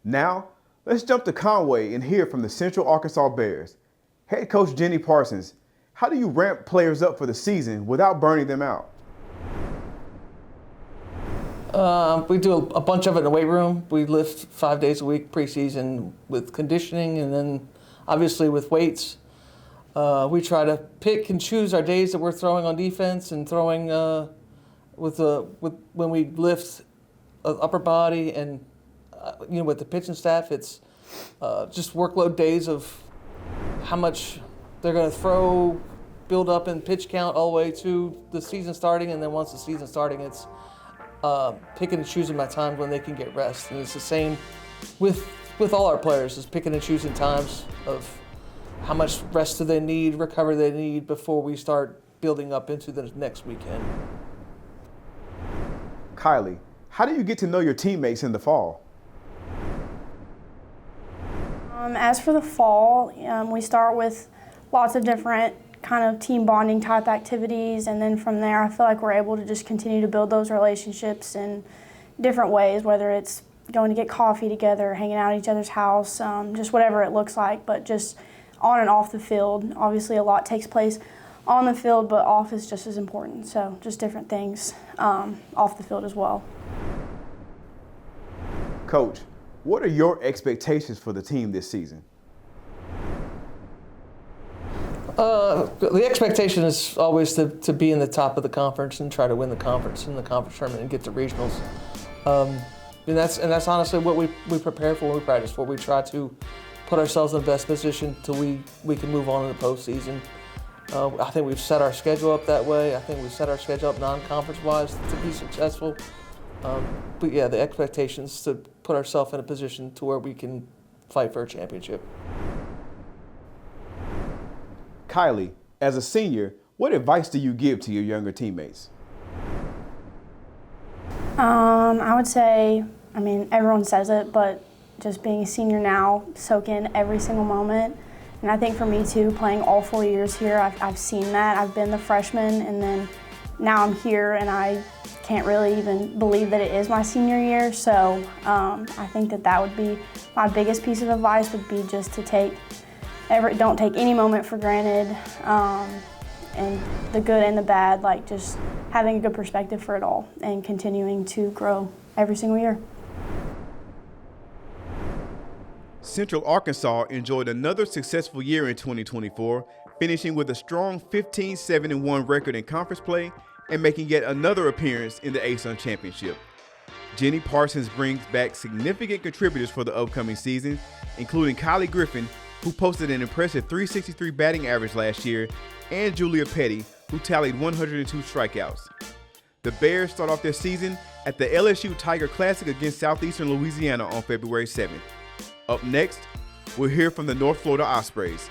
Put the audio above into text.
Now, let's jump to Conway and hear from the Central Arkansas Bears. Head coach Jenny Parsons, how do you ramp players up for the season without burning them out? We do a bunch of it in the weight room. We lift 5 days a week preseason with conditioning, and then obviously with weights. We try to pick and choose our days that we're throwing on defense and throwing when we lift upper body and with the pitching staff. It's just workload days of how much they're going to throw, build up in pitch count all the way to the season starting, and then once the season's starting, it's picking and choosing my times when they can get rest. And it's the same with all our players, is picking and choosing times of how much rest do they need, recovery they need before we start building up into the next weekend. Kylie, how do you get to know your teammates in the fall? As for the fall, we start with lots of different kind of team bonding type activities, and then from there I feel like we're able to just continue to build those relationships in different ways, whether it's going to get coffee together, hanging out at each other's house, just whatever it looks like, but just on and off the field. Obviously a lot takes place on the field, but off is just as important, so just different things off the field as well. Coach, what are your expectations for the team this season? The expectation is always to be in the top of the conference and try to win the conference in the conference tournament and get to regionals. And that's honestly what we prepare for, we practice for. We try to put ourselves in the best position till we can move on in the postseason. I think we've set our schedule up that way. I think we've set our schedule up non-conference-wise to be successful. But yeah, the expectation is to put ourselves in a position to where we can fight for a championship. Kylie, as a senior, what advice do you give to your younger teammates? I would say, everyone says it, but just being a senior now, soak in every single moment. And I think for me too, playing all 4 years here, I've seen that. I've been the freshman, and then now I'm here, and I can't really even believe that it is my senior year. So I think that would be my biggest piece of advice, would be just to don't take any moment for granted, and the good and the bad, like just having a good perspective for it all and continuing to grow every single year. Central Arkansas enjoyed another successful year in 2024, finishing with a strong 15-7-1 record in conference play and making yet another appearance in the ASUN championship. Jenny Parsons brings back significant contributors for the upcoming season, including Kylie Griffin, who posted an impressive .363 batting average last year, and Julia Petty, who tallied 102 strikeouts. The Bears start off their season at the LSU Tiger Classic against Southeastern Louisiana on February 7th. Up next, we'll hear from the North Florida Ospreys.